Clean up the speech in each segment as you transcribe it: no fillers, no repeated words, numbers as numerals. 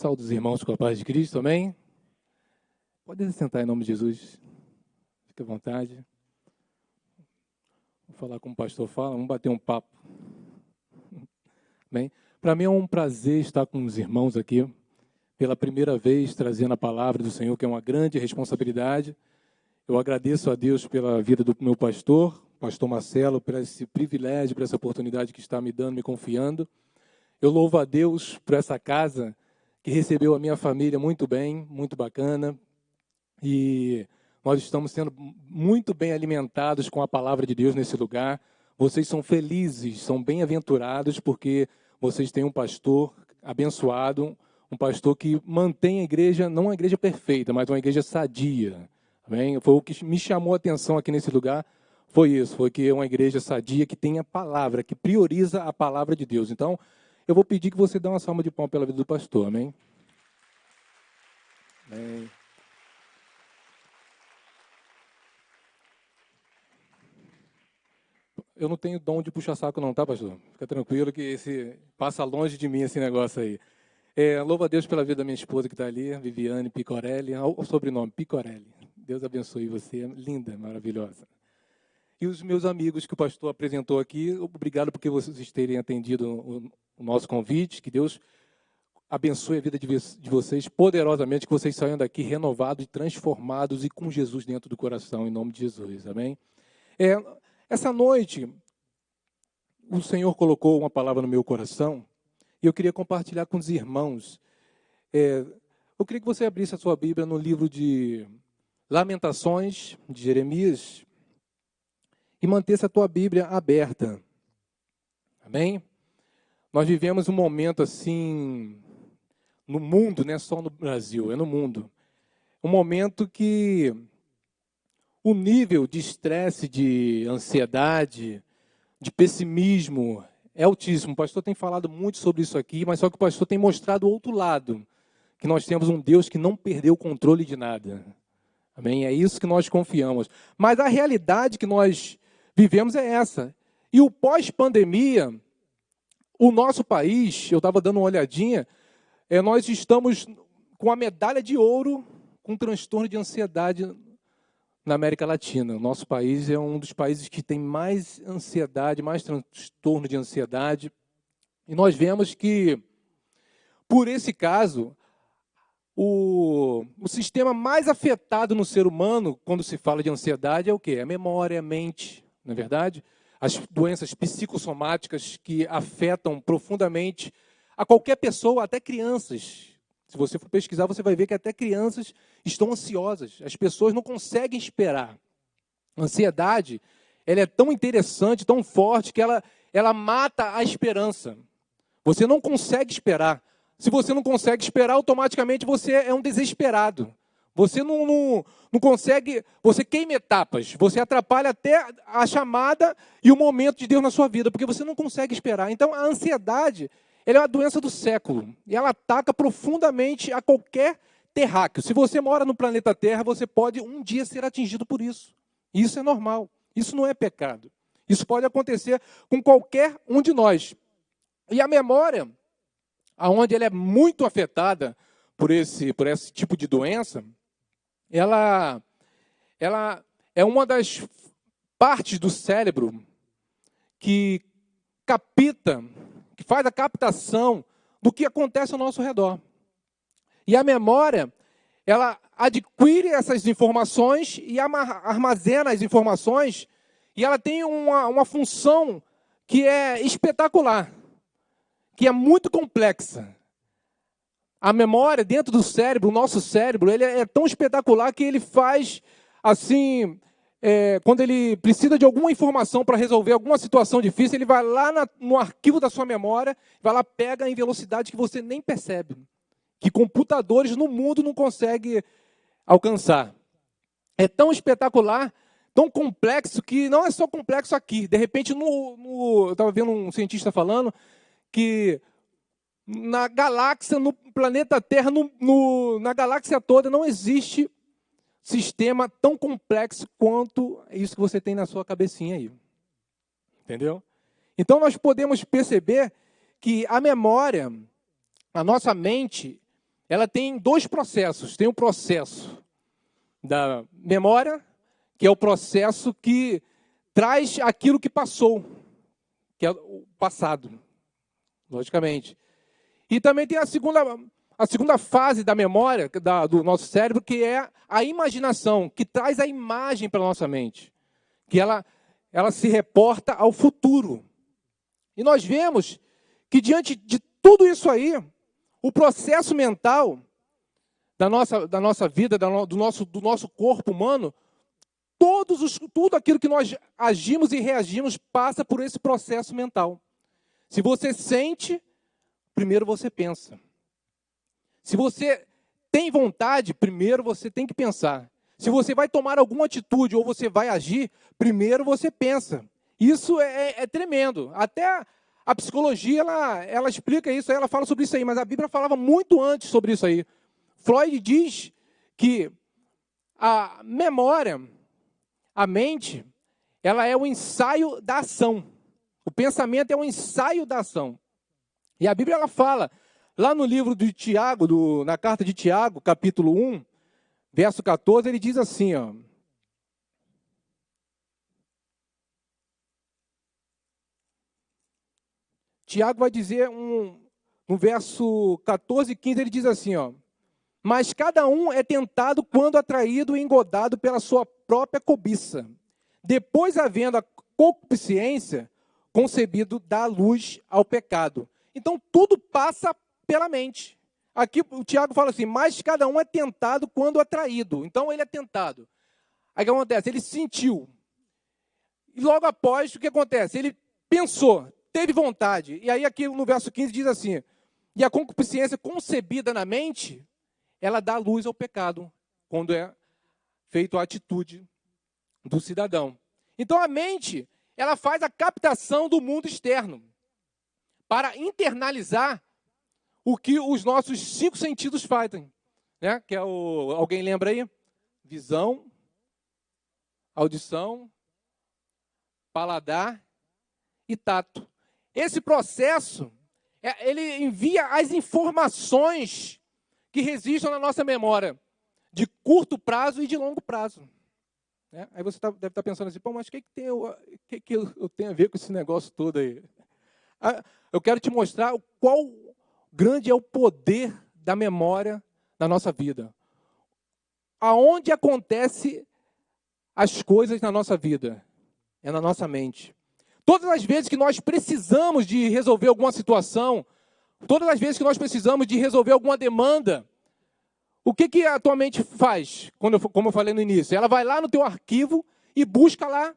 Saúde os irmãos com a paz de Cristo, amém? Pode sentar em nome de Jesus. Fique à vontade. Vou falar como o pastor fala, vamos bater um papo. Bem, para mim é um prazer estar com os irmãos aqui, pela primeira vez trazendo a palavra do Senhor, que é uma grande responsabilidade. Eu agradeço a Deus pela vida do meu pastor Marcelo, por esse privilégio, por essa oportunidade que está me dando, me confiando. Eu louvo a Deus por essa casa que recebeu a minha família muito bem, muito bacana. E nós estamos sendo muito bem alimentados com a palavra de Deus nesse lugar. Vocês são felizes, são bem-aventurados, porque vocês têm um pastor abençoado, um pastor que mantém a igreja, não uma igreja perfeita, mas uma igreja sadia. Amém? Foi o que me chamou a atenção aqui nesse lugar, foi isso, foi que é uma igreja sadia, que tem a palavra, que prioriza a palavra de Deus. Então, eu vou pedir que você dê uma salva de palmas pela vida do pastor, amém? Amém. Eu não tenho dom de puxar saco não, tá, pastor? Fica tranquilo que passa longe de mim esse negócio aí. Louvo a Deus pela vida da minha esposa que está ali, Viviane Picorelli, o sobrenome, Picorelli. Deus abençoe você, linda, maravilhosa. E os meus amigos que o pastor apresentou aqui, obrigado porque vocês terem atendido o nosso convite, que Deus abençoe a vida de vocês poderosamente, que vocês saiam daqui renovados, transformados e com Jesus dentro do coração, em nome de Jesus, amém? Essa noite, o Senhor colocou uma palavra no meu coração e eu queria compartilhar com os irmãos. Eu queria que você abrisse a sua Bíblia no livro de Lamentações, de Jeremias, e mantesse a tua Bíblia aberta. Amém? Nós vivemos um momento assim, no mundo, não é só no Brasil, é no mundo. Um momento que o nível de estresse, de ansiedade, de pessimismo é altíssimo. O pastor tem falado muito sobre isso aqui, mas só que o pastor tem mostrado o outro lado, que nós temos um Deus que não perdeu o controle de nada. Amém? É isso que nós confiamos. Mas a realidade que nós vivemos é essa. E o pós-pandemia, o nosso país, eu estava dando uma olhadinha, nós estamos com a medalha de ouro com transtorno de ansiedade na América Latina. O nosso país é um dos países que tem mais ansiedade, mais transtorno de ansiedade. E nós vemos que, por esse caso, o sistema mais afetado no ser humano, quando se fala de ansiedade, é o quê? A memória, a mente, não é verdade? As doenças psicossomáticas que afetam profundamente a qualquer pessoa, até crianças. Se você for pesquisar, você vai ver que até crianças estão ansiosas. As pessoas não conseguem esperar. A ansiedade, ela é tão interessante, tão forte, que ela mata a esperança. Você não consegue esperar. Se você não consegue esperar, automaticamente você é um desesperado. Você não consegue, você queima etapas, você atrapalha até a chamada e o momento de Deus na sua vida, porque você não consegue esperar. Então, a ansiedade, ela é uma doença do século, e ela ataca profundamente a qualquer terráqueo. Se você mora no planeta Terra, você pode um dia ser atingido por isso. Isso é normal, isso não é pecado. Isso pode acontecer com qualquer um de nós. E a memória, onde ela é muito afetada por esse tipo de doença, ela é uma das partes do cérebro que faz a captação do que acontece ao nosso redor. E a memória, ela adquire essas informações e armazena as informações, e ela tem uma função que é espetacular, que é muito complexa. A memória dentro do cérebro, o nosso cérebro, ele é tão espetacular que ele faz assim, quando ele precisa de alguma informação para resolver alguma situação difícil, ele vai lá no arquivo da sua memória, vai lá, pega em velocidade que você nem percebe, que computadores no mundo não conseguem alcançar. É tão espetacular, tão complexo, que não é só complexo aqui. De repente, eu estava vendo um cientista falando que na galáxia, no planeta Terra, na galáxia toda, não existe sistema tão complexo quanto isso que você tem na sua cabecinha aí. Entendeu? Então, nós podemos perceber que a memória, a nossa mente, ela tem dois processos. Tem o processo da memória, que é o processo que traz aquilo que passou, que é o passado, logicamente. E também tem a segunda fase da memória do nosso cérebro, que é a imaginação, que traz a imagem para a nossa mente, que ela se reporta ao futuro. E nós vemos que diante de tudo isso aí, o processo mental da nossa vida, do nosso corpo humano, tudo aquilo que nós agimos e reagimos passa por esse processo mental. Se você sente, primeiro você pensa. Se você tem vontade, primeiro você tem que pensar. Se você vai tomar alguma atitude ou você vai agir, primeiro você pensa. Isso é tremendo. Até a psicologia, ela explica isso, ela fala sobre isso aí, mas a Bíblia falava muito antes sobre isso aí. Freud diz que a memória, a mente, ela é o ensaio da ação. O pensamento é um ensaio da ação. E a Bíblia ela fala, lá no livro de Tiago, na carta de Tiago, capítulo 1, verso 14, ele diz assim, ó. Tiago vai dizer, no verso 14 e 15, ele diz assim, ó. Mas cada um é tentado quando atraído e engodado pela sua própria cobiça. Depois, havendo a concupiscência, concebido dá luz ao pecado. Então, tudo passa pela mente. Aqui o Tiago fala assim, mas cada um é tentado quando atraído. Então, ele é tentado. Aí o que acontece? Ele sentiu. E logo após, o que acontece? Ele pensou, teve vontade. E aí aqui no verso 15 diz assim, e a concupiscência concebida na mente, ela dá luz ao pecado, quando é feita a atitude do cidadão. Então a mente, ela faz a captação do mundo externo, para internalizar o que os nossos 5 sentidos fazem. Né? Que é alguém lembra aí? Visão, audição, paladar e tato. Esse processo, ele envia as informações que resistam na nossa memória, de curto prazo e de longo prazo. Né? Aí você deve estar pensando assim, pô, mas o que eu tenho a ver com esse negócio todo aí? Eu quero te mostrar qual grande é o poder da memória na nossa vida. Aonde acontece as coisas na nossa vida? É na nossa mente. Todas as vezes que nós precisamos de resolver alguma situação, todas as vezes que nós precisamos de resolver alguma demanda, o que a tua mente faz, como eu falei no início? Ela vai lá no teu arquivo e busca lá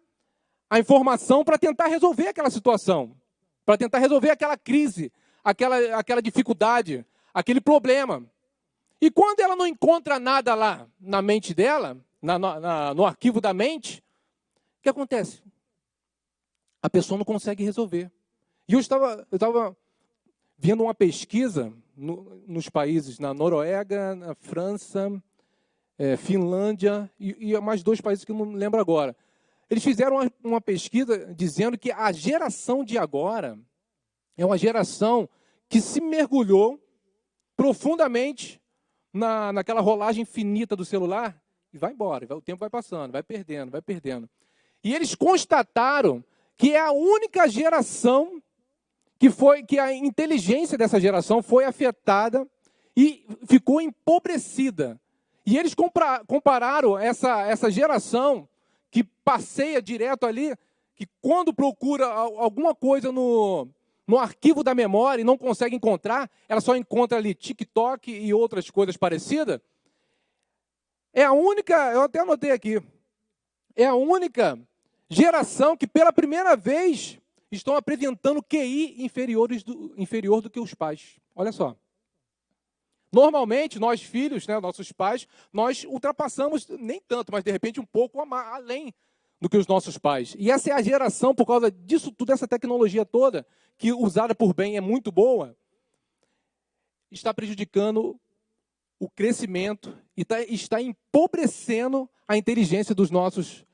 a informação para tentar resolver aquela situação, para tentar resolver aquela crise, aquela dificuldade, aquele problema. E quando ela não encontra nada lá na mente dela, no arquivo da mente, o que acontece? A pessoa não consegue resolver. E eu estava vendo uma pesquisa nos países, na Noruega, na França, Finlândia e mais 2 países que eu não lembro agora. Eles fizeram uma pesquisa dizendo que a geração de agora é uma geração que se mergulhou profundamente naquela rolagem infinita do celular e vai embora. O tempo vai passando, vai perdendo, vai perdendo. E eles constataram que é a única geração que a inteligência dessa geração foi afetada e ficou empobrecida. E eles compararam essa geração que passeia direto ali, que quando procura alguma coisa no arquivo da memória e não consegue encontrar, ela só encontra ali TikTok e outras coisas parecidas. É a única, eu até anotei aqui, é a única geração que pela primeira vez estão apresentando QI inferior do que os pais. Olha só. Normalmente, nós filhos, né, nossos pais, nós ultrapassamos, nem tanto, mas de repente um pouco além do que os nossos pais. E essa é a geração, por causa disso tudo, essa tecnologia toda, que usada por bem é muito boa, está prejudicando o crescimento e está empobrecendo a inteligência dos nossos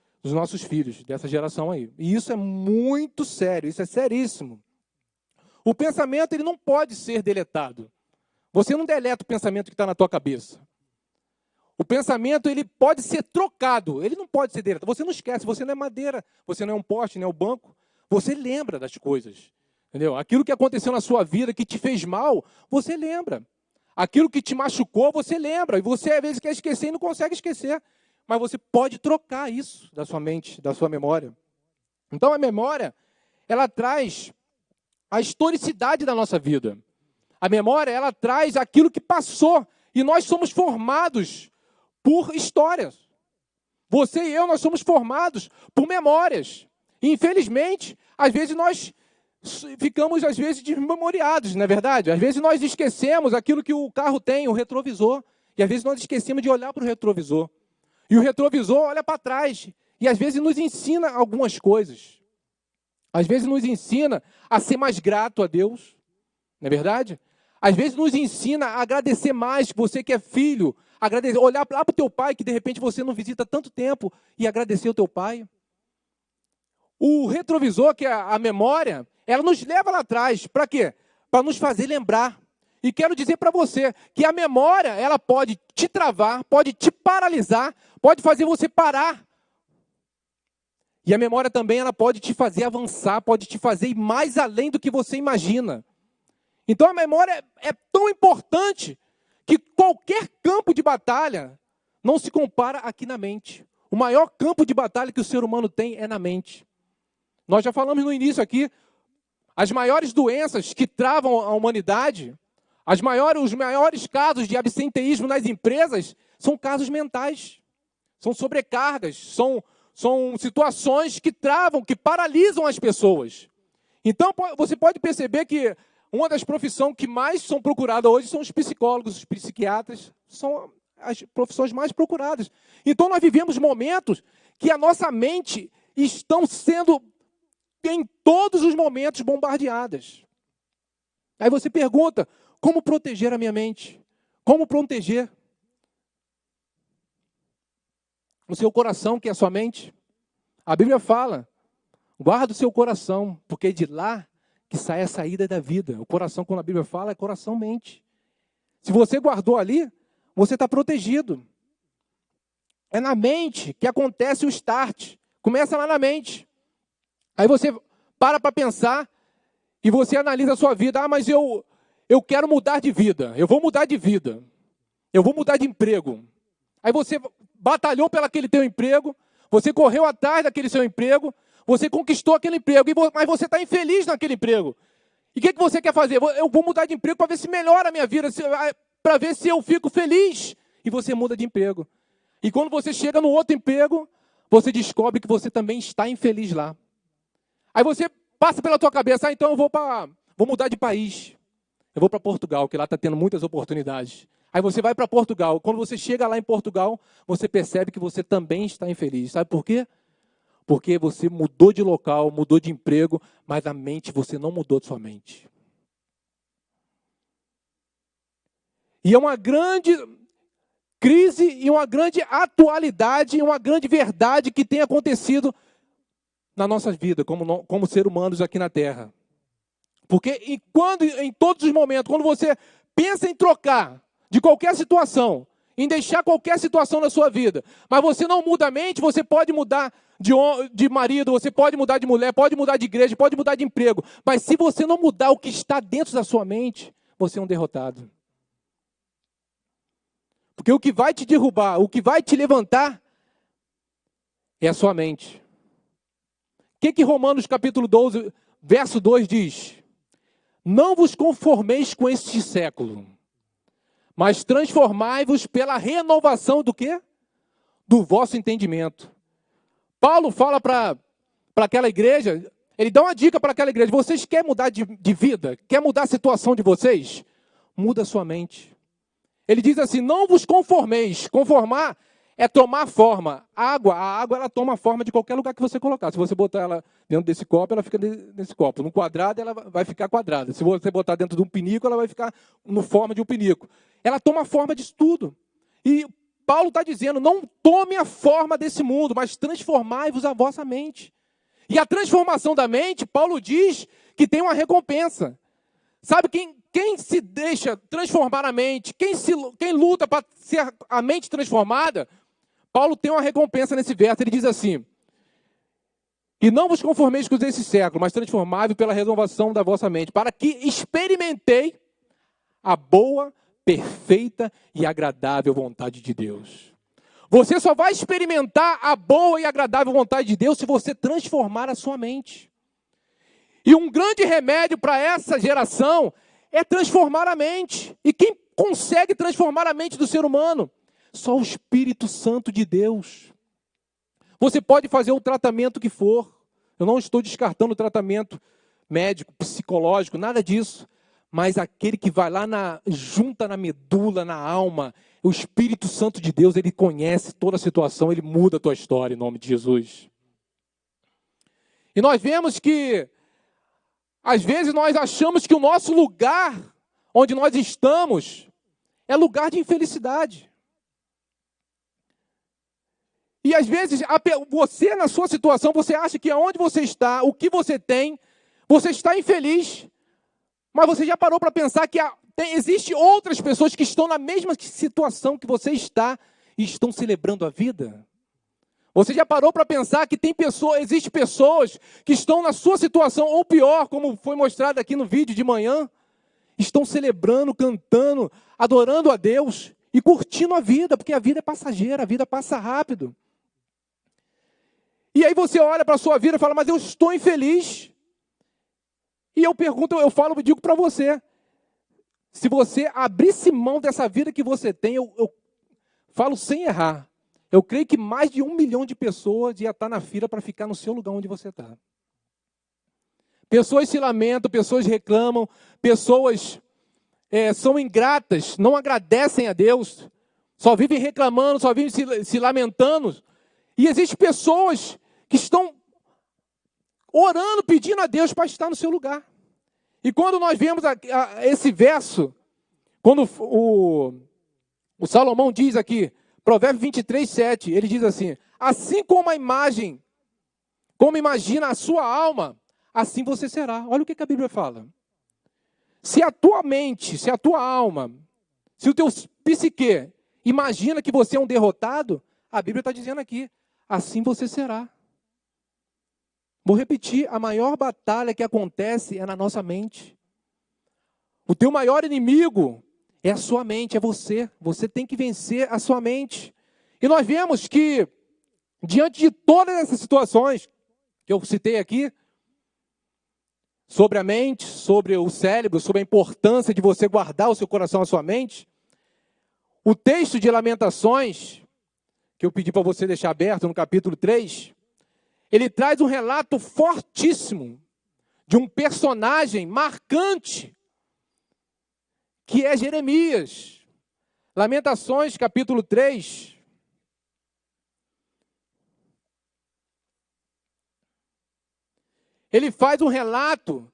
filhos, dessa geração aí. E isso é muito sério, isso é seríssimo. O pensamento ele não pode ser deletado. Você não deleta o pensamento que está na tua cabeça. O pensamento, ele pode ser trocado, ele não pode ser deletado. Você não esquece, você não é madeira, você não é um poste, não é um banco. Você lembra das coisas, entendeu? Aquilo que aconteceu na sua vida, que te fez mal, você lembra. Aquilo que te machucou, você lembra. E você, às vezes, quer esquecer e não consegue esquecer. Mas você pode trocar isso da sua mente, da sua memória. Então, a memória, ela traz a historicidade da nossa vida. A memória, ela traz aquilo que passou. E nós somos formados por histórias. Você e eu, nós somos formados por memórias. E, infelizmente, às vezes nós ficamos, às vezes, desmemoriados, não é verdade? Às vezes nós esquecemos aquilo que o carro tem, o retrovisor. E às vezes nós esquecemos de olhar para o retrovisor. E o retrovisor olha para trás. E às vezes nos ensina algumas coisas. Às vezes nos ensina a ser mais grato a Deus. Não é verdade? Às vezes nos ensina a agradecer mais, você que é filho, agradecer, olhar lá para o teu pai, que de repente você não visita há tanto tempo, e agradecer o teu pai. O retrovisor, que é a memória, ela nos leva lá atrás. Para quê? Para nos fazer lembrar. E quero dizer para você que a memória, ela pode te travar, pode te paralisar, pode fazer você parar. E a memória também, ela pode te fazer avançar, pode te fazer ir mais além do que você imagina. Então a memória é tão importante que qualquer campo de batalha não se compara aqui na mente. O maior campo de batalha que o ser humano tem é na mente. Nós já falamos no início aqui, as maiores doenças que travam a humanidade, os maiores casos de absenteísmo nas empresas são casos mentais. São sobrecargas, são situações que travam, que paralisam as pessoas. Então você pode perceber que uma das profissões que mais são procuradas hoje são os psicólogos, os psiquiatras, são as profissões mais procuradas. Então nós vivemos momentos que a nossa mente estão sendo, em todos os momentos, bombardeadas. Aí você pergunta, como proteger a minha mente? Como proteger o seu coração, que é a sua mente? A Bíblia fala, guarda o seu coração, porque de lá que sai a saída da vida. O coração, quando a Bíblia fala, é coração-mente. Se você guardou ali, você está protegido. É na mente que acontece o start. Começa lá na mente. Aí você para pensar e você analisa a sua vida. Ah, mas eu quero mudar de vida. Eu vou mudar de vida. Eu vou mudar de emprego. Aí você batalhou pelo aquele teu emprego. Você correu atrás daquele seu emprego. Você conquistou aquele emprego, mas você está infeliz naquele emprego. E o que você quer fazer? Eu vou mudar de emprego para ver se melhora a minha vida, para ver se eu fico feliz. E você muda de emprego. E quando você chega no outro emprego, você descobre que você também está infeliz lá. Aí você passa pela tua cabeça, então eu vou mudar de país. Eu vou para Portugal, que lá está tendo muitas oportunidades. Aí você vai para Portugal. Quando você chega lá em Portugal, você percebe que você também está infeliz. Sabe por quê? Porque você mudou de local, mudou de emprego, mas a mente, você não mudou de sua mente. E é uma grande crise e uma grande atualidade, e uma grande verdade que tem acontecido na nossa vida, como seres humanos aqui na Terra. Porque em todos os momentos, quando você pensa em trocar de qualquer situação, em deixar qualquer situação na sua vida, mas você não muda a mente, você pode mudar de marido, você pode mudar de mulher, pode mudar de igreja, pode mudar de emprego. Mas se você não mudar o que está dentro da sua mente, você é um derrotado. Porque o que vai te derrubar, o que vai te levantar, é a sua mente. O que Romanos capítulo 12, verso 2 diz? Não vos conformeis com este século, mas transformai-vos pela renovação do quê? Do vosso entendimento. Paulo fala para aquela igreja, ele dá uma dica para aquela igreja, vocês querem mudar de vida? Quer mudar a situação de vocês? Muda a sua mente. Ele diz assim, não vos conformeis. Conformar é tomar forma. A água ela toma forma de qualquer lugar que você colocar. Se você botar ela dentro desse copo, ela fica nesse copo. No quadrado, ela vai ficar quadrada. Se você botar dentro de um pinico, ela vai ficar no forma de um pinico. Ela toma forma disso tudo. E Paulo está dizendo, não tome a forma desse mundo, mas transformai-vos a vossa mente. E a transformação da mente, Paulo diz que tem uma recompensa. Sabe quem se deixa transformar a mente, quem luta para ser a mente transformada, Paulo tem uma recompensa nesse verso. Ele diz assim: e não vos conformeis com esse século, mas transformável pela renovação da vossa mente, para que experimentei a boa, perfeita e agradável vontade de Deus. Você só vai experimentar a boa e agradável vontade de Deus se você transformar a sua mente. E um grande remédio para essa geração é transformar a mente. E quem consegue transformar a mente do ser humano? Só o Espírito Santo de Deus. Você pode fazer o tratamento que for. Eu não estou descartando o tratamento médico, psicológico, nada disso. Mas aquele que vai lá junta na medula, na alma, o Espírito Santo de Deus, ele conhece toda a situação, ele muda a tua história em nome de Jesus. E nós vemos que, às vezes, nós achamos que o nosso lugar, onde nós estamos, é lugar de infelicidade. E às vezes, você na sua situação, você acha que aonde você está, o que você tem, você está infeliz. Mas você já parou para pensar que existem outras pessoas que estão na mesma situação que você está e estão celebrando a vida? Você já parou para pensar que existem pessoas que estão na sua situação, ou pior, como foi mostrado aqui no vídeo de manhã, estão celebrando, cantando, adorando a Deus e curtindo a vida, porque a vida é passageira, a vida passa rápido. E aí você olha para a sua vida e fala: mas eu estou infeliz. E eu digo para você, se você abrisse mão dessa vida que você tem, eu falo sem errar, eu creio que mais de 1 milhão de pessoas ia estar na fila para ficar no seu lugar onde você está. Pessoas se lamentam, pessoas reclamam, pessoas são ingratas, não agradecem a Deus, só vivem reclamando, só vivem se lamentando. E existem pessoas que estão orando, pedindo a Deus para estar no seu lugar. E quando nós vemos esse verso, quando o Salomão diz aqui, Provérbios 23, 7, ele diz assim: assim como como imagina a sua alma, assim você será. Olha o que a Bíblia fala. Se a tua mente, se a tua alma, se o teu psique imagina que você é um derrotado, a Bíblia está dizendo aqui, assim você será. Vou repetir, a maior batalha que acontece é na nossa mente. O teu maior inimigo é a sua mente, é você. Você tem que vencer a sua mente. E nós vemos que, diante de todas essas situações que eu citei aqui, sobre a mente, sobre o cérebro, sobre a importância de você guardar o seu coração, a sua mente, o texto de Lamentações, que eu pedi para você deixar aberto no capítulo 3, ele traz um relato fortíssimo de um personagem marcante, que é Jeremias. Lamentações, capítulo 3. Ele faz um relato,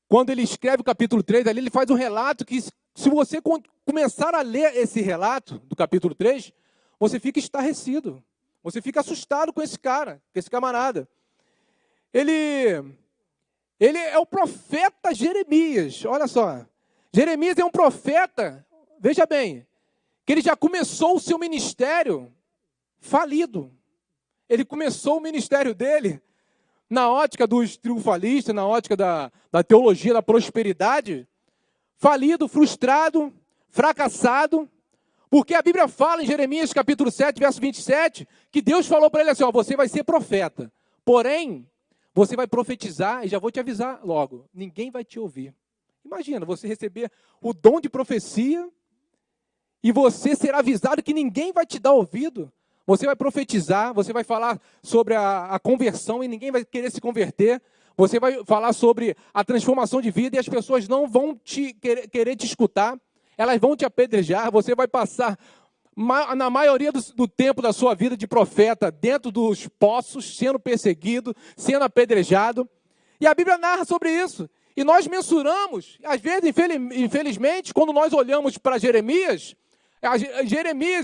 quando ele escreve o capítulo 3, ali ele faz um relato que, se você começar a ler esse relato do capítulo 3, você fica estarrecido. Você fica assustado com esse cara, com esse camarada. Ele é o profeta Jeremias. Olha só. Jeremias é um profeta, veja bem, que ele já começou o seu ministério falido. Ele começou o ministério dele na ótica dos triunfalistas, na ótica da teologia da prosperidade, falido, frustrado, fracassado. Porque a Bíblia fala em Jeremias capítulo 7, verso 27, que Deus falou para ele assim: ó, você vai ser profeta, porém, você vai profetizar, e já vou te avisar logo, ninguém vai te ouvir. Imagina, você receber o dom de profecia, e você ser avisado que ninguém vai te dar ouvido. Você vai profetizar, você vai falar sobre a conversão, e ninguém vai querer se converter. Você vai falar sobre a transformação de vida, e as pessoas não vão querer te escutar. Elas vão te apedrejar, você vai passar, na maioria do tempo da sua vida de profeta, dentro dos poços, sendo perseguido, sendo apedrejado. E a Bíblia narra sobre isso. E nós mensuramos, às vezes, infelizmente, quando nós olhamos para Jeremias,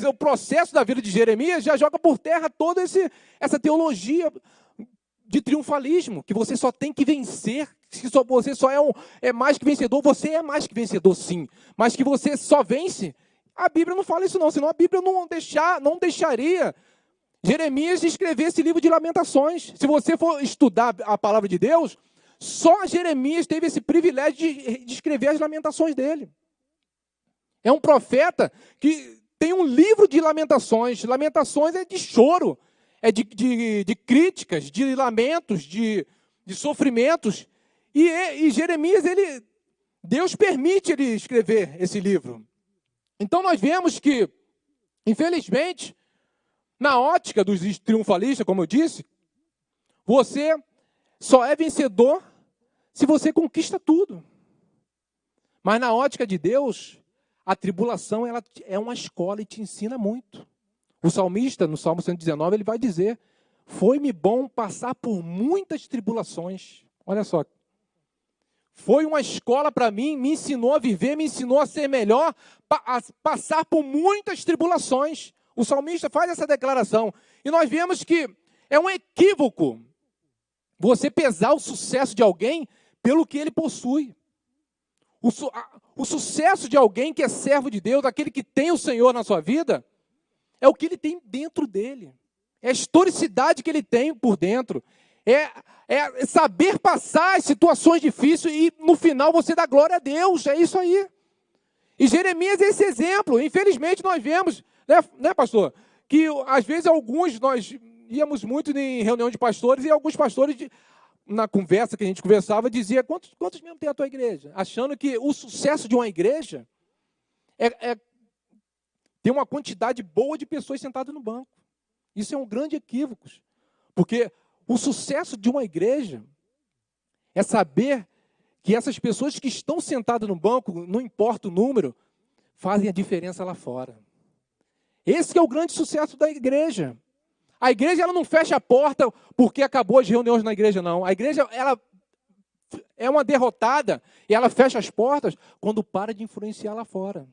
o processo da vida de Jeremias já joga por terra toda essa teologia de triunfalismo, que você só tem que vencer, que você só é mais que vencedor. Você é mais que vencedor, sim, mas que você só vence. A Bíblia não fala isso não, senão a Bíblia não deixaria Jeremias escrever esse livro de Lamentações. Se você for estudar a palavra de Deus, só Jeremias teve esse privilégio de escrever as lamentações dele. É um profeta que tem um livro de lamentações. Lamentações é de choro, é de críticas, de lamentos, de sofrimentos. E Jeremias, Deus permite ele escrever esse livro. Então nós vemos que, infelizmente, na ótica dos triunfalistas, como eu disse, você só é vencedor se você conquista tudo. Mas na ótica de Deus, a tribulação ela é uma escola e te ensina muito. O salmista, no Salmo 119, ele vai dizer: foi-me bom passar por muitas tribulações. Olha só. Foi uma escola para mim, me ensinou a viver, me ensinou a ser melhor, a passar por muitas tribulações. O salmista faz essa declaração. E nós vemos que é um equívoco você pesar o sucesso de alguém pelo que ele possui. O sucesso de alguém que é servo de Deus, aquele que tem o Senhor na sua vida, é o que ele tem dentro dele. É a historicidade que ele tem por dentro. É saber passar as situações difíceis e no final você dá glória a Deus. É isso aí. E Jeremias é esse exemplo. Infelizmente nós vemos, né, pastor? Que às vezes nós íamos muito em reunião de pastores e alguns pastores, na conversa que a gente conversava, dizia: quantos membros tem a tua igreja? Achando que o sucesso de uma igreja tem uma quantidade boa de pessoas sentadas no banco. Isso é um grande equívoco. Porque o sucesso de uma igreja é saber que essas pessoas que estão sentadas no banco, não importa o número, fazem a diferença lá fora. Esse que é o grande sucesso da igreja. A igreja ela não fecha a porta porque acabou as reuniões na igreja, não. A igreja ela é uma derrotada e ela fecha as portas quando para de influenciar lá fora.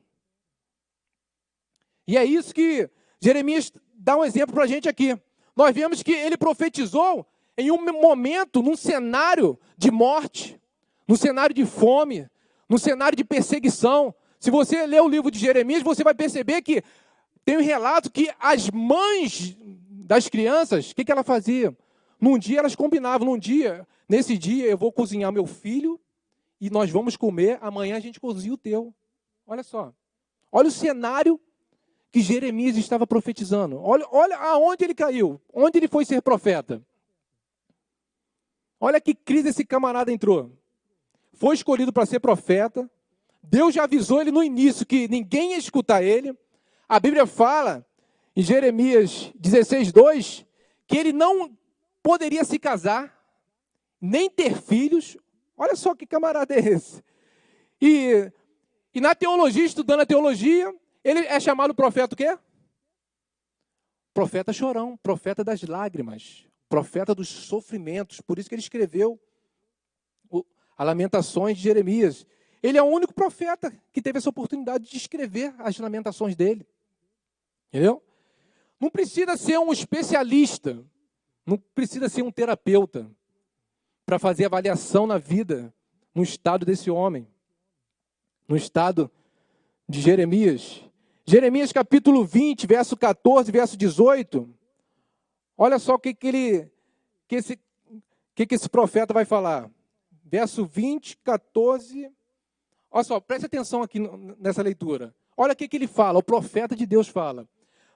E é isso que Jeremias dá um exemplo para a gente aqui. Nós vemos que ele profetizou em um momento, num cenário de morte, num cenário de fome, num cenário de perseguição. Se você ler o livro de Jeremias, você vai perceber que tem um relato que as mães das crianças, o que ela fazia? Num dia elas combinavam, nesse dia eu vou cozinhar meu filho e nós vamos comer, amanhã a gente cozinha o teu. Olha só. Olha o cenário que Jeremias estava profetizando. Olha aonde ele caiu, onde ele foi ser profeta. Olha que crise esse camarada entrou. Foi escolhido para ser profeta. Deus já avisou ele no início que ninguém ia escutar ele. A Bíblia fala, em Jeremias 16:2, que ele não poderia se casar, nem ter filhos. Olha só que camarada é esse. E na teologia, estudando a teologia, ele é chamado profeta o quê? Profeta chorão, profeta das lágrimas, profeta dos sofrimentos. Por isso que ele escreveu as Lamentações de Jeremias. Ele é o único profeta que teve essa oportunidade de escrever as lamentações dele. Entendeu? Não precisa ser um especialista, não precisa ser um terapeuta para fazer avaliação na vida, no estado desse homem, no estado de Jeremias. Jeremias capítulo 20, verso 14, verso 18. Olha só o que esse profeta vai falar. Verso 20, 14. Olha só, preste atenção aqui nessa leitura. Olha o que ele fala, o profeta de Deus fala.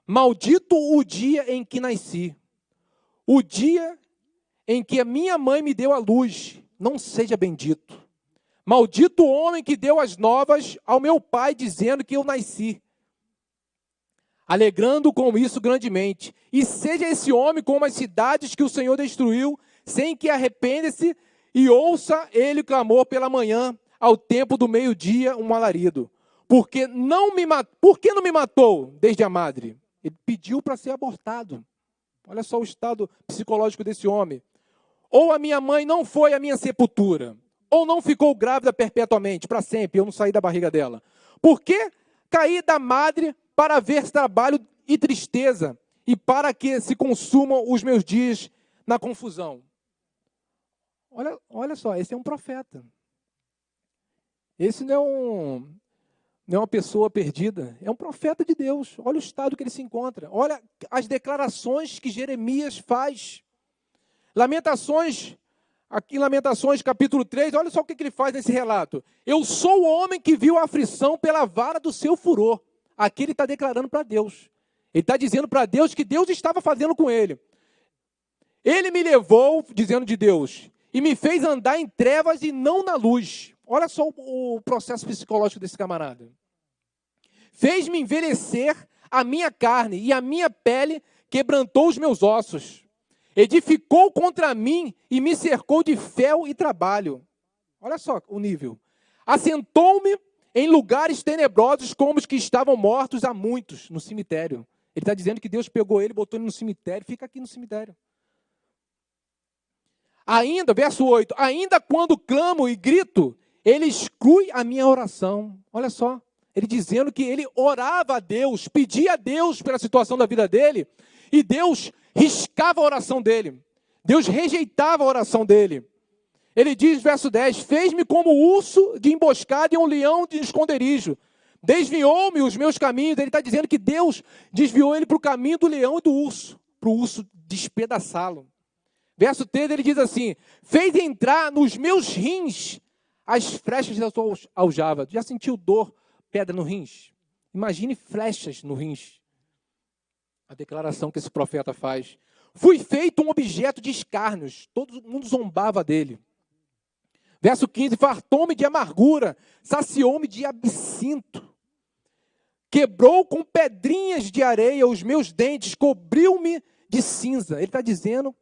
Maldito o dia em que nasci, o dia em que a minha mãe me deu a luz, não seja bendito. Maldito o homem que deu as novas ao meu pai, dizendo que eu nasci, alegrando com isso grandemente. E seja esse homem como as cidades que o Senhor destruiu, sem que arrependa-se, e ouça ele o clamor pela manhã, ao tempo do meio-dia, um alarido. Por que não me matou desde a madre? Ele pediu para ser abortado. Olha só o estado psicológico desse homem. Ou a minha mãe não foi à minha sepultura, ou não ficou grávida perpetuamente, para sempre, eu não saí da barriga dela. Por que caí da madre para ver trabalho e tristeza, e para que se consumam os meus dias na confusão? Olha só, esse é um profeta. Esse não é uma pessoa perdida, é um profeta de Deus. Olha o estado que ele se encontra. Olha as declarações que Jeremias faz. Lamentações, aqui em Lamentações, capítulo 3, olha só o que ele faz nesse relato. Eu sou o homem que viu a aflição pela vara do seu furor. Aqui ele está declarando para Deus. Ele está dizendo para Deus que Deus estava fazendo com ele. Ele me levou, dizendo de Deus, e me fez andar em trevas e não na luz. Olha só o processo psicológico desse camarada. Fez-me envelhecer a minha carne e a minha pele quebrantou os meus ossos. Edificou contra mim e me cercou de fel e trabalho. Olha só o nível. Assentou-me em lugares tenebrosos como os que estavam mortos há muitos, no cemitério. Ele está dizendo que Deus pegou ele, botou ele no cemitério, fica aqui no cemitério. Ainda, verso 8, ainda quando clamo e grito, ele exclui a minha oração. Olha só, ele dizendo que ele orava a Deus, pedia a Deus pela situação da vida dele, e Deus riscava a oração dele. Deus rejeitava a oração dele. Ele diz, verso 10, fez-me como urso de emboscada e um leão de esconderijo. Desviou-me os meus caminhos. Ele está dizendo que Deus desviou ele para o caminho do leão e do urso, para o urso despedaçá-lo. Verso 13, ele diz assim, fez entrar nos meus rins as flechas da sua aljava. Já sentiu dor, pedra no rins? Imagine flechas no rins. A declaração que esse profeta faz. Fui feito um objeto de escárnios. Todo mundo zombava dele. Verso 15, fartou-me de amargura, saciou-me de absinto. Quebrou com pedrinhas de areia os meus dentes, cobriu-me de cinza. Ele está dizendo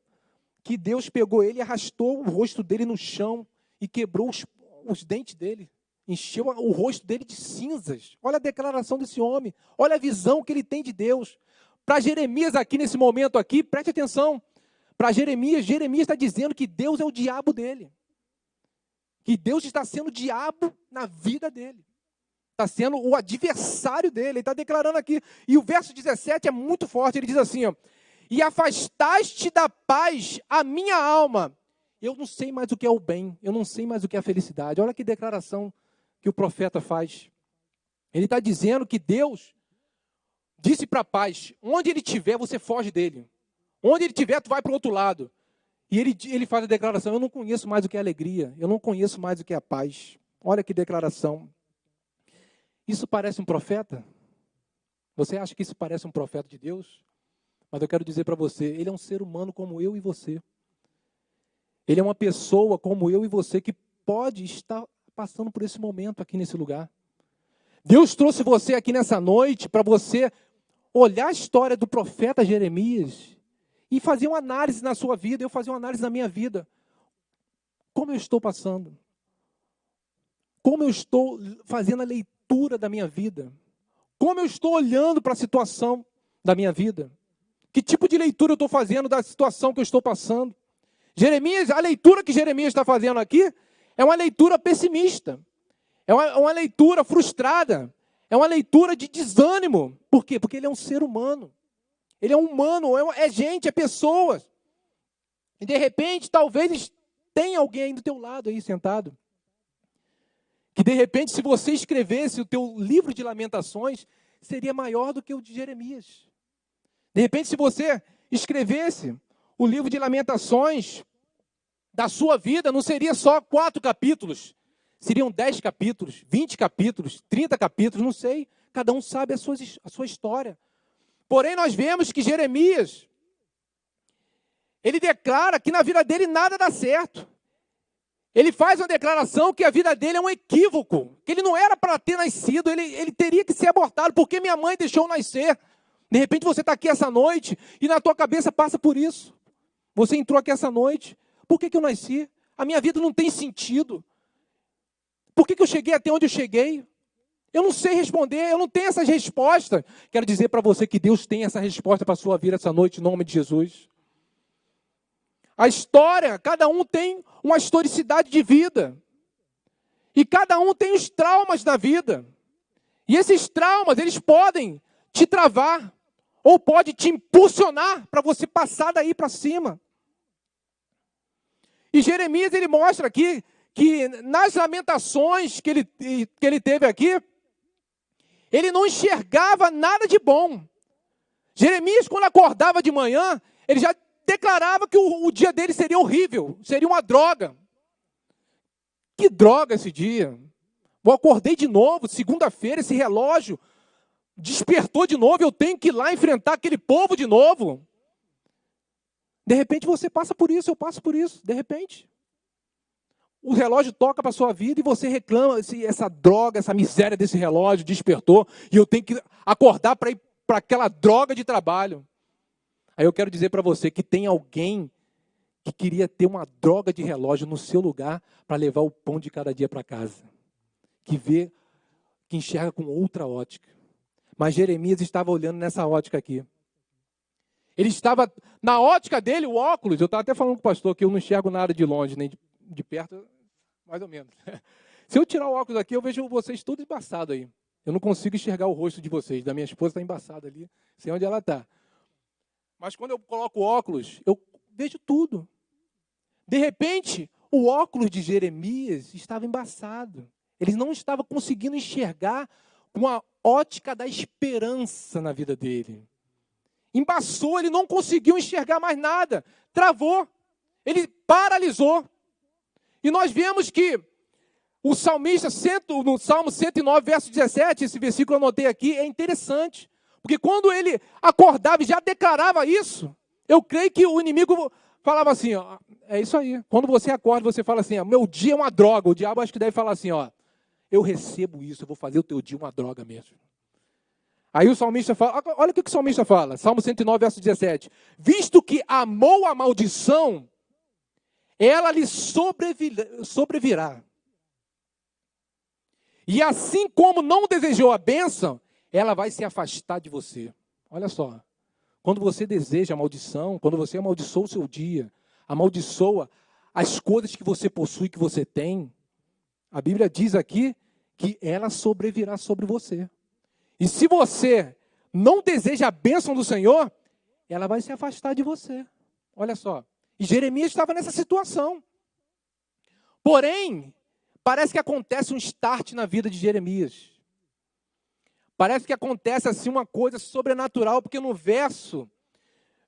que Deus pegou ele e arrastou o rosto dele no chão e quebrou os dentes dele. Encheu o rosto dele de cinzas. Olha a declaração desse homem. Olha a visão que ele tem de Deus. Para Jeremias aqui, nesse momento aqui, preste atenção. Para Jeremias está dizendo que Deus é o diabo dele. Que Deus está sendo o diabo na vida dele. Está sendo o adversário dele. Ele está declarando aqui. E o verso 17 é muito forte. Ele diz assim, ó, e afastaste da paz a minha alma. Eu não sei mais o que é o bem. Eu não sei mais o que é a felicidade. Olha que declaração que o profeta faz. Ele está dizendo que Deus disse para a paz, onde ele estiver, você foge dele. Onde ele estiver, tu vai para o outro lado. E ele faz a declaração, eu não conheço mais o que é alegria. Eu não conheço mais o que é a paz. Olha que declaração. Isso parece um profeta? Você acha que isso parece um profeta de Deus? Mas eu quero dizer para você, ele é um ser humano como eu e você. Ele é uma pessoa como eu e você que pode estar passando por esse momento aqui nesse lugar. Deus trouxe você aqui nessa noite para você olhar a história do profeta Jeremias e fazer uma análise na sua vida, eu fazer uma análise na minha vida. Como eu estou passando? Como eu estou fazendo a leitura da minha vida? Como eu estou olhando para a situação da minha vida? Que tipo de leitura eu estou fazendo da situação que eu estou passando? Jeremias, a leitura que Jeremias está fazendo aqui é uma leitura pessimista. É uma leitura frustrada. É uma leitura de desânimo. Por quê? Porque ele é um ser humano. Ele é um humano, é gente, é pessoas. E de repente, talvez tenha alguém aí do teu lado, aí sentado. Que de repente, se você escrevesse o teu livro de lamentações, seria maior do que o de Jeremias. De repente, se você escrevesse o livro de lamentações da sua vida, não seria só 4 capítulos. Seriam 10 capítulos, 20 capítulos, 30 capítulos, não sei. Cada um sabe a sua história. Porém, nós vemos que Jeremias, ele declara que na vida dele nada dá certo. Ele faz uma declaração que a vida dele é um equívoco, que ele não era para ter nascido, ele teria que ser abortado, porque minha mãe deixou nascer. De repente você está aqui essa noite e na tua cabeça passa por isso. Você entrou aqui essa noite, por que eu nasci? A minha vida não tem sentido. Por que eu cheguei até onde eu cheguei? Eu não sei responder, eu não tenho essas respostas. Quero dizer para você que Deus tem essa resposta para a sua vida essa noite, em nome de Jesus. A história, cada um tem uma historicidade de vida. E cada um tem os traumas da vida. E esses traumas, eles podem te travar. Ou pode te impulsionar para você passar daí para cima. E Jeremias, ele mostra aqui que nas lamentações que ele teve aqui, ele não enxergava nada de bom. Jeremias, quando acordava de manhã, ele já declarava que o dia dele seria horrível, seria uma droga. Que droga esse dia. Eu acordei de novo, segunda-feira, esse relógio despertou de novo, eu tenho que ir lá enfrentar aquele povo de novo. De repente você passa por isso, eu passo por isso, de repente. O relógio toca para a sua vida e você reclama, essa droga, essa miséria desse relógio despertou, e eu tenho que acordar para ir para aquela droga de trabalho. Aí eu quero dizer para você que tem alguém que queria ter uma droga de relógio no seu lugar para levar o pão de cada dia para casa. Que enxerga com outra ótica. Mas Jeremias estava olhando nessa ótica aqui. Ele estava, na ótica dele, o óculos, eu estava até falando com o pastor que eu não enxergo nada de longe, nem de perto, mais ou menos. Se eu tirar o óculos aqui, eu vejo vocês todos embaçados aí. Eu não consigo enxergar o rosto de vocês. Da minha esposa está embaçada ali, sei onde ela está. Mas quando eu coloco o óculos, eu vejo tudo. De repente, o óculos de Jeremias estava embaçado. Ele não estava conseguindo enxergar com a ótica da esperança na vida dele. Embaçou, ele não conseguiu enxergar mais nada. Travou. Ele paralisou. E nós vemos que o salmista, no Salmo 109, verso 17, esse versículo eu anotei aqui, é interessante. Porque quando ele acordava e já declarava isso, eu creio que o inimigo falava assim, ó, é isso aí. Quando você acorda, você fala assim, ó, meu dia é uma droga. O diabo acho que deve falar assim, ó, eu recebo isso, eu vou fazer o teu dia uma droga mesmo. Aí o salmista fala, olha o que o salmista fala, Salmo 109, verso 17. Visto que amou a maldição, ela lhe sobrevirá. E assim como não desejou a bênção, ela vai se afastar de você. Olha só, quando você deseja a maldição, quando você amaldiçoa o seu dia, amaldiçoa as coisas que você possui, que você tem, a Bíblia diz aqui que ela sobrevirá sobre você. E se você não deseja a bênção do Senhor, ela vai se afastar de você. Olha só. E Jeremias estava nessa situação. Porém, parece que acontece um start na vida de Jeremias. Parece que acontece assim uma coisa sobrenatural, porque no verso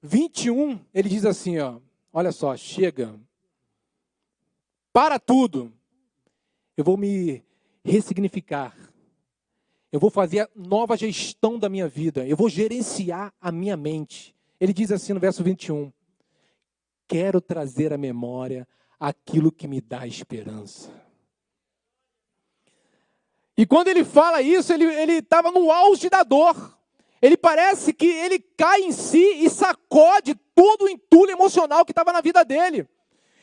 21, ele diz assim, ó, olha só, chega. Para tudo. Eu vou me ressignificar. Eu vou fazer nova gestão da minha vida. Eu vou gerenciar a minha mente. Ele diz assim no verso 21. Quero trazer à memória aquilo que me dá esperança. E quando ele fala isso, ele estava no auge da dor. Ele parece que ele cai em si e sacode todo o entulho emocional que estava na vida dele.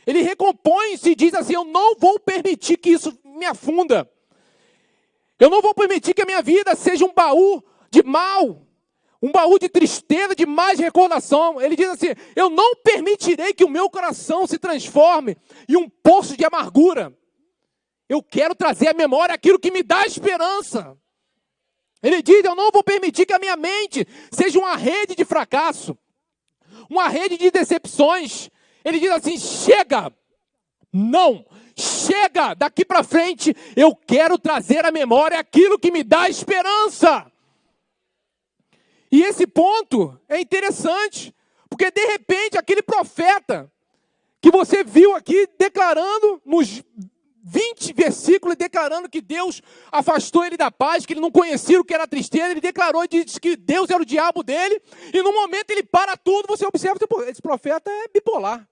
Ele recompõe-se e diz assim, eu não vou permitir que isso me afunda. Eu não vou permitir que a minha vida seja um baú de mal, um baú de tristeza, de mais recordação. Ele diz assim, eu não permitirei que o meu coração se transforme em um poço de amargura. Eu quero trazer à memória aquilo que me dá esperança. Ele diz, eu não vou permitir que a minha mente seja uma rede de fracasso, uma rede de decepções. Ele diz assim, chega, não, chega, daqui para frente, eu quero trazer à memória aquilo que me dá esperança. E esse ponto é interessante, porque de repente aquele profeta que você viu aqui declarando nos 20 versículos, declarando que Deus afastou ele da paz, que ele não conhecia o que era tristeza, ele declarou e disse que Deus era o diabo dele, e no momento ele para tudo, você observa, esse profeta é bipolar.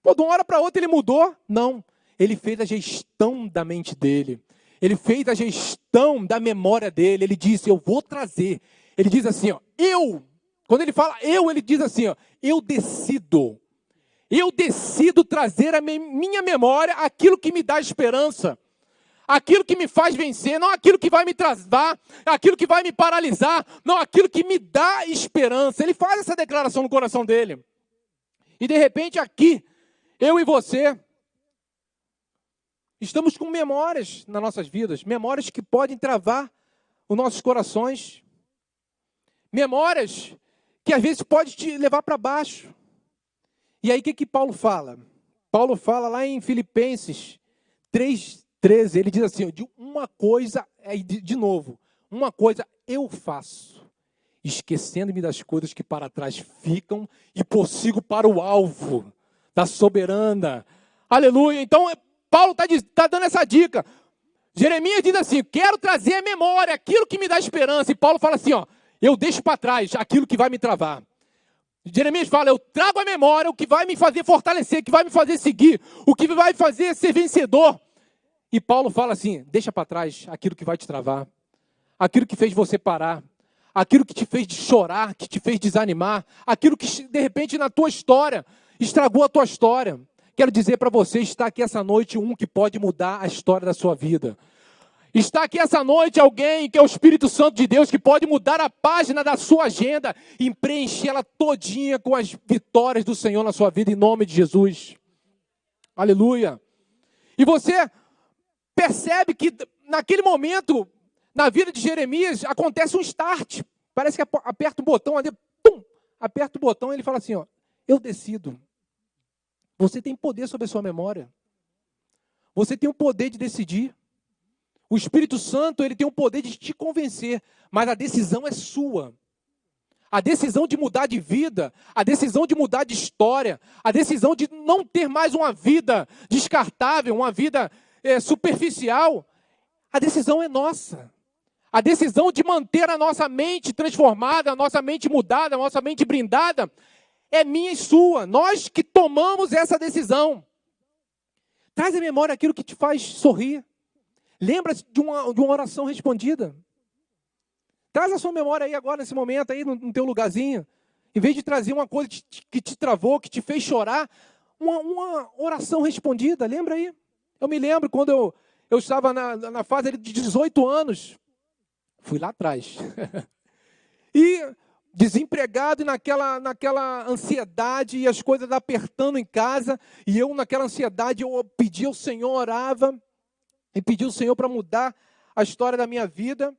Pô, de uma hora para outra ele mudou? Não. Ele fez a gestão da mente dele. Ele fez a gestão da memória dele. Ele disse, eu vou trazer. Ele diz assim, ó, quando ele fala ele diz assim, ó, eu decido trazer à minha memória aquilo que me dá esperança. Aquilo que me faz vencer, não aquilo que vai me travar, aquilo que vai me paralisar, não aquilo que me dá esperança. Ele faz essa declaração no coração dele. E de repente aqui, eu e você, estamos com memórias nas nossas vidas, memórias que podem travar os nossos corações, memórias que às vezes podem te levar para baixo. E aí o que Paulo fala? Paulo fala lá em Filipenses 3:13, ele diz assim, de uma coisa, de novo, uma coisa eu faço, esquecendo-me das coisas que para trás ficam e prossigo para o alvo da soberana. Aleluia. Então, Paulo está dando essa dica. Jeremias diz assim, quero trazer à memória aquilo que me dá esperança. E Paulo fala assim, ó, eu deixo para trás aquilo que vai me travar. Jeremias fala, eu trago à memória o que vai me fazer fortalecer, o que vai me fazer seguir, o que vai fazer ser vencedor. E Paulo fala assim, deixa para trás aquilo que vai te travar, aquilo que fez você parar, aquilo que te fez chorar, que te fez desanimar, aquilo que de repente na tua história, estragou a tua história. Quero dizer para você, está aqui essa noite um que pode mudar a história da sua vida. Está aqui essa noite alguém que é o Espírito Santo de Deus, que pode mudar a página da sua agenda e preencher ela todinha com as vitórias do Senhor na sua vida, em nome de Jesus. Aleluia. E você percebe que naquele momento, na vida de Jeremias, acontece um start. Parece que aperta um botão ali, pum, aperta o botão e ele fala assim, ó, eu decido. Você tem poder sobre a sua memória. Você tem o poder de decidir. O Espírito Santo, ele tem o poder de te convencer, mas a decisão é sua. A decisão de mudar de vida, a decisão de mudar de história, a decisão de não ter mais uma vida descartável, uma vida superficial, a decisão é nossa. A decisão de manter a nossa mente transformada, a nossa mente mudada, a nossa mente blindada, é minha e sua. Nós que tomamos essa decisão. Traz à memória aquilo que te faz sorrir. Lembra-se de uma oração respondida. Traz a sua memória aí agora, nesse momento, aí no teu lugarzinho. Em vez de trazer uma coisa que te travou, que te fez chorar, uma oração respondida. Lembra aí? Eu me lembro quando eu estava na fase de 18 anos. Fui lá atrás. E desempregado e naquela ansiedade e as coisas apertando em casa. E eu naquela ansiedade, eu pedi ao Senhor, orava. E pedi ao Senhor para mudar a história da minha vida.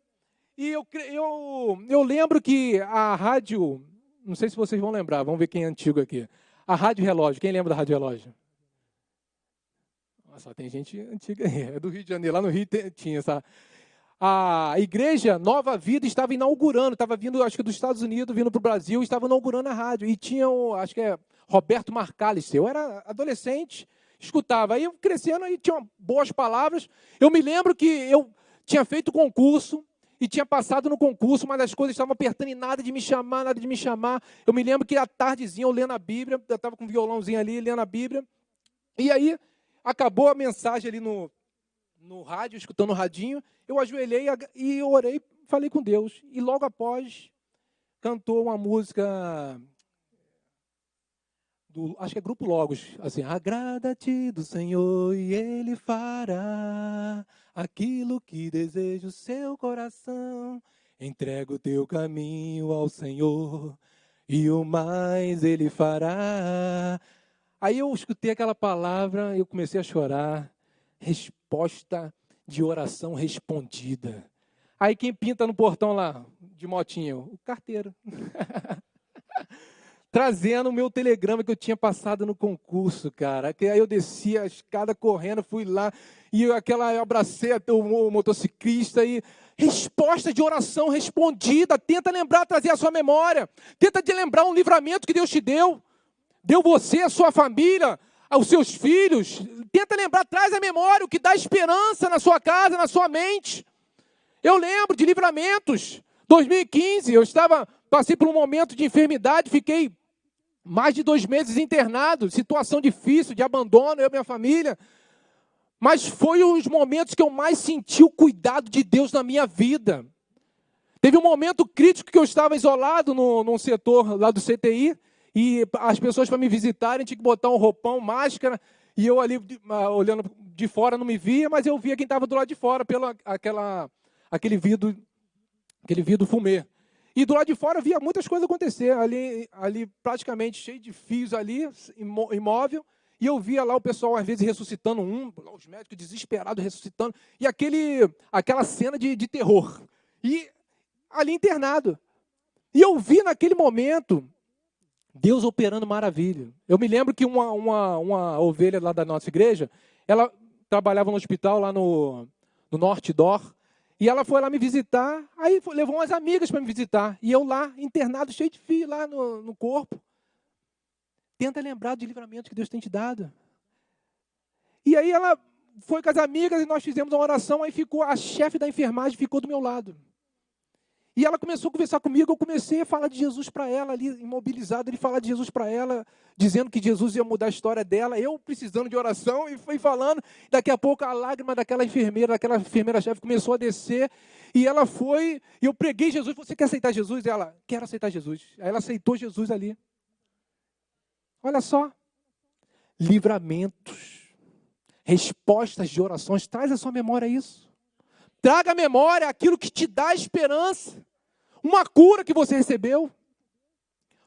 E eu lembro que a rádio, não sei se vocês vão lembrar, vamos ver quem é antigo aqui. A Rádio Relógio, quem lembra da Rádio Relógio? Nossa, tem gente antiga aí, é do Rio de Janeiro, lá no Rio tinha essa. A igreja Nova Vida estava inaugurando, estava vindo, acho que dos Estados Unidos, vindo para o Brasil, estava inaugurando a rádio. E tinha, acho que é Roberto Marcalice, eu era adolescente, escutava. Aí eu crescendo, aí tinha boas palavras. Eu me lembro que eu tinha feito concurso e tinha passado no concurso, mas as coisas estavam apertando e nada de me chamar, nada de me chamar. Eu me lembro que à tardezinha eu lendo a Bíblia, eu estava com um violãozinho ali, lendo a Bíblia. E aí acabou a mensagem ali no rádio, escutando o radinho. Eu ajoelhei e orei, falei com Deus. E logo após, cantou uma música acho que é Grupo Logos, assim, agrada-te do Senhor e Ele fará aquilo que deseja o seu coração. Entrega o teu caminho ao Senhor e o mais Ele fará. Aí eu escutei aquela palavra, eu comecei a chorar. Resposta de oração respondida. Aí quem pinta no portão lá, de motinho? O carteiro. Trazendo o meu telegrama que eu tinha passado no concurso, cara. Aí eu desci a escada correndo, fui lá, e eu abracei o motociclista, e resposta de oração respondida. Tenta lembrar, trazer a sua memória. Tenta de lembrar um livramento que Deus te deu. Deu você, a sua família, aos seus filhos. Tenta lembrar, traz a memória, o que dá esperança na sua casa, na sua mente. Eu lembro de livramentos. 2015, passei por um momento de enfermidade, fiquei mais de 2 meses internado, situação difícil, de abandono, eu e minha família. Mas foi os momentos que eu mais senti o cuidado de Deus na minha vida. Teve um momento crítico que eu estava isolado num setor lá do CTI, e as pessoas para me visitarem tinham que botar um roupão, máscara, e eu ali olhando de fora não me via, mas eu via quem estava do lado de fora, pelo aquele vidro fumê. E do lado de fora eu via muitas coisas acontecer, ali praticamente cheio de fios ali, imóvel, e eu via lá o pessoal às vezes ressuscitando os médicos desesperados ressuscitando, e aquela cena de terror. E ali internado. E eu vi naquele momento Deus operando maravilha. Eu me lembro que uma ovelha lá da nossa igreja, ela trabalhava no hospital lá no Norte Dor, e ela foi lá me visitar, aí levou umas amigas para me visitar, e eu lá, internado, cheio de fio lá no corpo. Tenta lembrar do livramento que Deus tem te dado. E aí ela foi com as amigas, e nós fizemos uma oração, aí ficou, a chefe da enfermagem ficou do meu lado. E ela começou a conversar comigo, eu comecei a falar de Jesus para ela ali, imobilizado, ele falar de Jesus para ela, dizendo que Jesus ia mudar a história dela, eu precisando de oração, e fui falando, daqui a pouco a lágrima daquela enfermeira-chefe começou a descer, e ela foi, e eu preguei Jesus, você quer aceitar Jesus? E ela, quero aceitar Jesus. Aí ela aceitou Jesus ali. Olha só, livramentos, respostas de orações, traz à sua memória isso. Traga à memória aquilo que te dá esperança. Uma cura que você recebeu.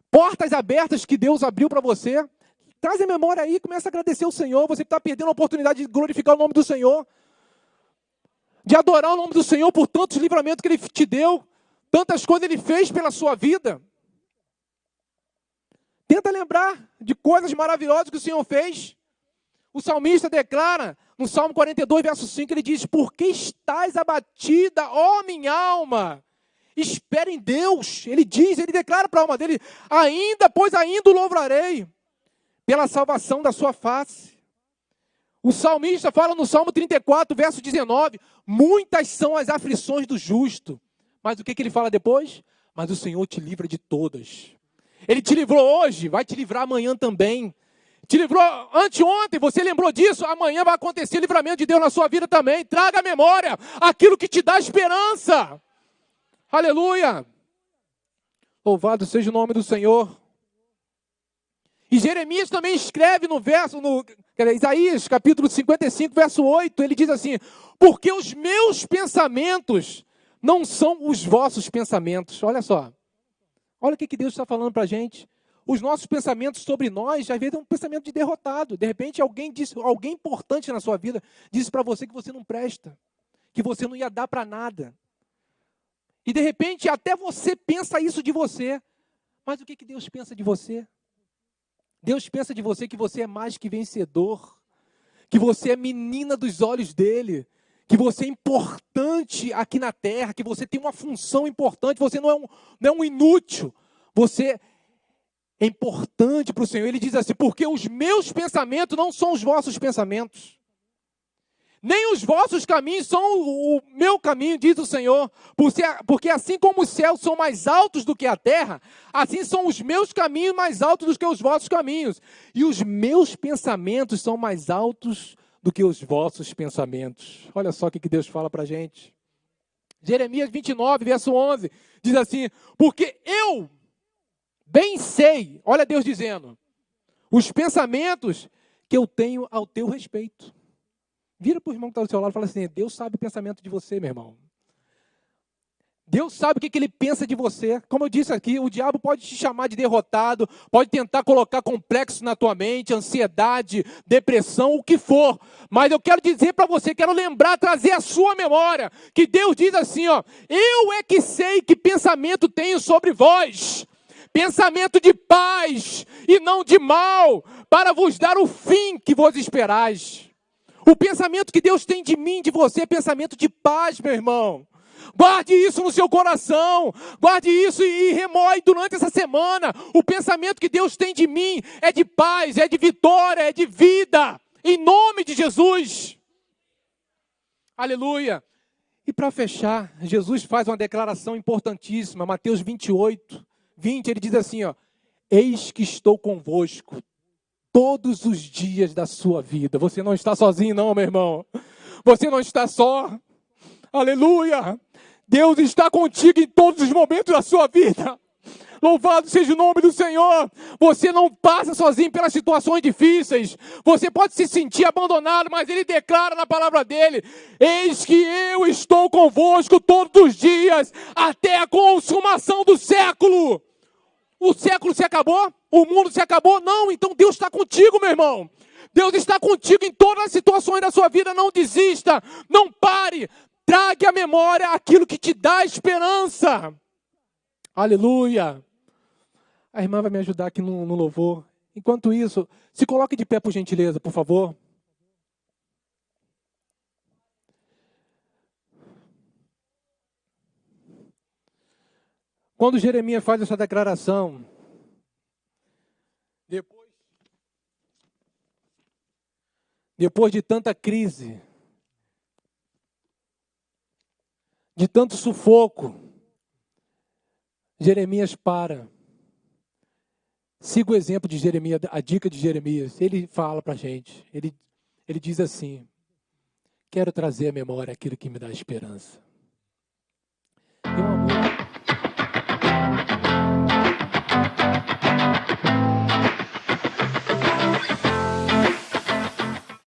Portas abertas que Deus abriu para você. Traz à memória aí, começa a agradecer ao Senhor. Você está perdendo a oportunidade de glorificar o nome do Senhor. De adorar o nome do Senhor por tantos livramentos que Ele te deu. Tantas coisas Ele fez pela sua vida. Tenta lembrar de coisas maravilhosas que o Senhor fez. O salmista declara, no Salmo 42, verso 5, ele diz, por que estás abatida, ó minha alma? Espera em Deus. Ele diz, ele declara para a alma dele, pois ainda o louvarei, pela salvação da sua face. O salmista fala no Salmo 34, verso 19, muitas são as aflições do justo. Mas o que ele fala depois? Mas o Senhor te livra de todas. Ele te livrou hoje, vai te livrar amanhã também. Te livrou anteontem, você lembrou disso, amanhã vai acontecer o livramento de Deus na sua vida também. Traga à memória aquilo que te dá esperança. Aleluia. Louvado seja o nome do Senhor. E Jeremias também escreve Isaías, capítulo 55, verso 8, ele diz assim, porque os meus pensamentos não são os vossos pensamentos. Olha só, olha o que Deus está falando para a gente. Os nossos pensamentos sobre nós, às vezes, é um pensamento de derrotado. De repente, alguém importante na sua vida disse para você que você não presta, que você não ia dar para nada. E, de repente, até você pensa isso de você. Mas o que Deus pensa de você? Deus pensa de você que você é mais que vencedor, que você é menina dos olhos dele, que você é importante aqui na terra, que você tem uma função importante, você não é um inútil, você é importante para o Senhor. Ele diz assim, porque os meus pensamentos não são os vossos pensamentos, nem os vossos caminhos são o meu caminho, diz o Senhor, porque assim como os céus são mais altos do que a terra, assim são os meus caminhos mais altos do que os vossos caminhos, e os meus pensamentos são mais altos do que os vossos pensamentos. Olha só o que Deus fala para a gente. Jeremias 29, verso 11, diz assim, porque eu bem sei, olha Deus dizendo, os pensamentos que eu tenho ao teu respeito. Vira para o irmão que está do seu lado e fala assim, Deus sabe o pensamento de você, meu irmão. Deus sabe o que Ele pensa de você. Como eu disse aqui, o diabo pode te chamar de derrotado, pode tentar colocar complexo na tua mente, ansiedade, depressão, o que for. Mas eu quero dizer para você, quero lembrar, trazer a sua memória, que Deus diz assim, ó, eu é que sei que pensamento tenho sobre vós, pensamento de paz e não de mal, para vos dar o fim que vos esperais. O pensamento que Deus tem de mim, de você, é pensamento de paz, meu irmão. Guarde isso no seu coração, guarde isso e remoe durante essa semana. O pensamento que Deus tem de mim é de paz, é de vitória, é de vida, em nome de Jesus. Aleluia. E para fechar, Jesus faz uma declaração importantíssima, Mateus 28, 20, ele diz assim, ó, eis que estou convosco todos os dias da sua vida. Você não está sozinho não, meu irmão. Você não está só. Aleluia. Deus está contigo em todos os momentos da sua vida. Louvado seja o nome do Senhor. Você não passa sozinho pelas situações difíceis. Você pode se sentir abandonado, mas Ele declara na palavra dEle, eis que eu estou convosco todos os dias, até a consumação do século. O século se acabou? O mundo se acabou? Não, então Deus está contigo, meu irmão. Deus está contigo em todas as situações da sua vida. Não desista, não pare. Trague à memória aquilo que te dá esperança. Aleluia. A irmã vai me ajudar aqui no louvor. Enquanto isso, se coloque de pé, por gentileza, por favor. Quando Jeremias faz essa declaração, depois de tanta crise, de tanto sufoco, Jeremias para. Siga o exemplo de Jeremias, a dica de Jeremias. Ele fala para a gente, ele diz assim: quero trazer à memória aquilo que me dá esperança.